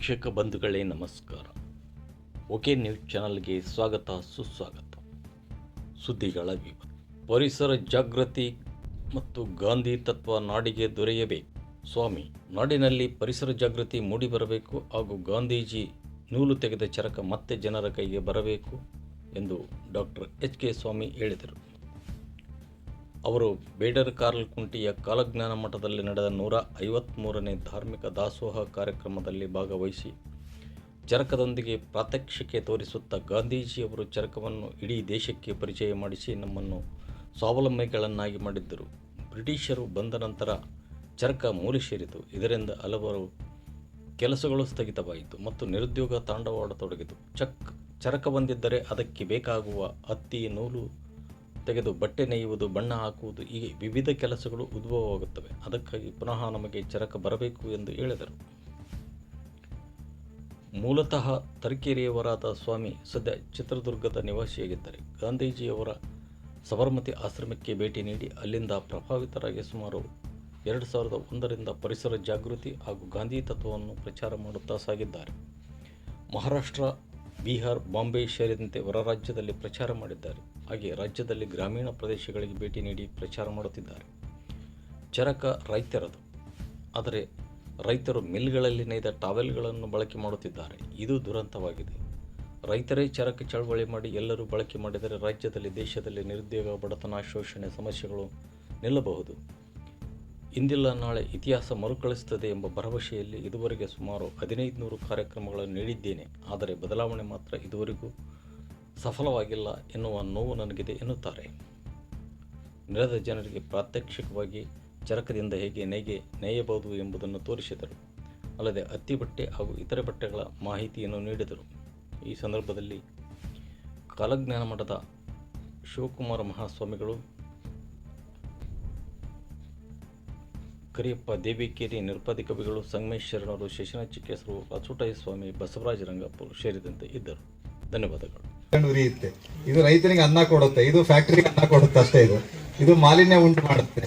ವೀಕ್ಷಕ ಬಂಧುಗಳೇ ನಮಸ್ಕಾರ. ಓಕೆ ನ್ಯೂಸ್ ಚಾನಲ್ಗೆ ಸ್ವಾಗತ ಸುಸ್ವಾಗತ. ಸುದ್ದಿಗಳ ವಿವರ. ಪರಿಸರ ಜಾಗೃತಿ ಮತ್ತು ಗಾಂಧಿ ತತ್ವ ನಾಡಿಗೆ ದೊರೆಯಬೇಕು. ಸ್ವಾಮಿ, ನಾಡಿನಲ್ಲಿ ಪರಿಸರ ಜಾಗೃತಿ ಮೂಡಿಬರಬೇಕು ಹಾಗೂ ಗಾಂಧೀಜಿ ನೂಲು ತೆಗೆದ ಚರಕ ಮತ್ತೆ ಜನರ ಕೈಗೆ ಬರಬೇಕು ಎಂದು ಡಾಕ್ಟರ್ ಎಚ್.ಕೆ. ಸ್ವಾಮಿ ಹೇಳಿದರು. ಅವರು ಬೇಡರ ಕಾರ್ಲ್ಕುಂಟಿಯ ಕಾಲಜ್ಞಾನ ಮಠದಲ್ಲಿ ನಡೆದ 153ನೇ ಧಾರ್ಮಿಕ ದಾಸೋಹ ಕಾರ್ಯಕ್ರಮದಲ್ಲಿ ಭಾಗವಹಿಸಿ ಚರಕದೊಂದಿಗೆ ಪ್ರಾತ್ಯಕ್ಷಿಕೆ ತೋರಿಸುತ್ತಾ ಗಾಂಧೀಜಿಯವರು ಚರಕವನ್ನು ಇಡೀ ದೇಶಕ್ಕೆ ಪರಿಚಯ ಮಾಡಿಸಿ ನಮ್ಮನ್ನು ಸ್ವಾವಲಂಬಿಗಳನ್ನಾಗಿ ಮಾಡಿದ್ದರು. ಬ್ರಿಟಿಷರು ಬಂದ ನಂತರ ಚರಕ ಮೂಲೆ ಸೇರಿತು. ಇದರಿಂದ ಹಲವಾರು ಕೆಲಸಗಳು ಸ್ಥಗಿತವಾಯಿತು ಮತ್ತು ನಿರುದ್ಯೋಗ ತಾಂಡವವಾಡತೊಡಗಿತು. ಚರಕ ಬಂದಿದ್ದರೆ ಅದಕ್ಕೆ ಬೇಕಾಗುವ ಹತ್ತಿ, ನೂಲು ತೆಗೆದು ಬಟ್ಟೆ ನೇಯುವುದು, ಬಣ್ಣ ಹಾಕುವುದು, ಹೀಗೆ ವಿವಿಧ ಕೆಲಸಗಳು ಉದ್ಭವವಾಗುತ್ತವೆ. ಅದಕ್ಕಾಗಿ ಪುನಃ ನಮಗೆ ಚರಕ ಬರಬೇಕು ಎಂದು ಹೇಳಿದರು. ಮೂಲತಃ ತರೀಕೆರೆಯವರಾದ ಸ್ವಾಮಿ ಸದ್ಯ ಚಿತ್ರದುರ್ಗದ ನಿವಾಸಿಯಾಗಿದ್ದಾರೆ. ಗಾಂಧೀಜಿಯವರ ಸಬರಮತಿ ಆಶ್ರಮಕ್ಕೆ ಭೇಟಿ ನೀಡಿ ಅಲ್ಲಿಂದ ಪ್ರಭಾವಿತರಾಗಿ ಸುಮಾರು 2001ರಿಂದ ಪರಿಸರ ಜಾಗೃತಿ ಹಾಗೂ ಗಾಂಧಿ ತತ್ವವನ್ನು ಪ್ರಚಾರ ಮಾಡುತ್ತಾ ಸಾಗಿದ್ದಾರೆ. ಮಹಾರಾಷ್ಟ್ರ, ಬಿಹಾರ್, ಬಾಂಬೆ ಸೇರಿದಂತೆ ಹೊರ ರಾಜ್ಯದಲ್ಲಿ ಪ್ರಚಾರ ಮಾಡಿದ್ದಾರೆ. ಹಾಗೆ ರಾಜ್ಯದಲ್ಲಿ ಗ್ರಾಮೀಣ ಪ್ರದೇಶಗಳಿಗೆ ಭೇಟಿ ನೀಡಿ ಪ್ರಚಾರ ಮಾಡುತ್ತಿದ್ದಾರೆ. ಚರಕ ರೈತರದು, ಆದರೆ ರೈತರು ಮಿಲ್ಗಳಲ್ಲಿ ನೇಯ್ದ ಟಾವೆಲ್ಗಳನ್ನು ಬಳಕೆ ಮಾಡುತ್ತಿದ್ದಾರೆ. ಇದು ದುರಂತವಾಗಿದೆ. ರೈತರೇ ಚರಕ ಚಳವಳಿ ಮಾಡಿ ಎಲ್ಲರೂ ಬಳಕೆ ಮಾಡಿದರೆ ರಾಜ್ಯದಲ್ಲಿ, ದೇಶದಲ್ಲಿ ನಿರುದ್ಯೋಗ, ಬಡತನ, ಶೋಷಣೆ ಸಮಸ್ಯೆಗಳು ನಿಲ್ಲಬಹುದು. ಇಂದಿಲ್ಲ ನಾಳೆ ಇತಿಹಾಸ ಮರುಕಳಿಸುತ್ತದೆ ಎಂಬ ಭರವಸೆಯಲ್ಲಿ ಇದುವರೆಗೆ ಸುಮಾರು 1500 ಕಾರ್ಯಕ್ರಮಗಳನ್ನು ನೀಡಿದ್ದೇನೆ. ಆದರೆ ಬದಲಾವಣೆ ಮಾತ್ರ ಇದುವರೆಗೂ ಸಫಲವಾಗಿಲ್ಲ ಎನ್ನುವ ನೋವು ನನಗಿದೆ ಎನ್ನುತ್ತಾರೆ. ನೆಲದ ಜನರಿಗೆ ಪ್ರಾತ್ಯಕ್ಷಿಕವಾಗಿ ಚರಕದಿಂದ ಹೇಗೆ ನೇಯಬಹುದು ಎಂಬುದನ್ನು ತೋರಿಸಿದರು. ಅಲ್ಲದೆ ಹತ್ತಿ ಬಟ್ಟೆ ಹಾಗೂ ಇತರೆ ಬಟ್ಟೆಗಳ ಮಾಹಿತಿಯನ್ನು ನೀಡಿದರು. ಈ ಸಂದರ್ಭದಲ್ಲಿ ಕಾಲಜ್ಞಾನ ಮಠದ ಶಿವಕುಮಾರ ಮಹಾಸ್ವಾಮಿಗಳು, ಕರಿಯಪ್ಪ ದೇವಿಕೇರಿ, ನಿರುಪದಿ ಕವಿಗಳು, ಸಂಗಮೇಶ್ ಶರಣರು, ಶಶಿನಾಥ್ ಚಿಕ್ಕೇಸರು, ಅಚ್ಚುಟಯ್ಯ ಸ್ವಾಮಿ, ಬಸವರಾಜ ರಂಗಪ್ಪರು ಸೇರಿದಂತೆ ಇದ್ದರು. ಧನ್ಯವಾದಗಳು. ಉರಿಯುತ್ತೆ. ಇದು ರೈತನಿಗೆ ಅನ್ನ ಕೊಡುತ್ತೆ, ಇದು ಫ್ಯಾಕ್ಟರಿಗೆ ಅನ್ನ ಕೊಡುತ್ತೆ ಅಷ್ಟೇ. ಇದು ಮಾಲಿನ್ಯ ಉಂಟು ಮಾಡುತ್ತೆ.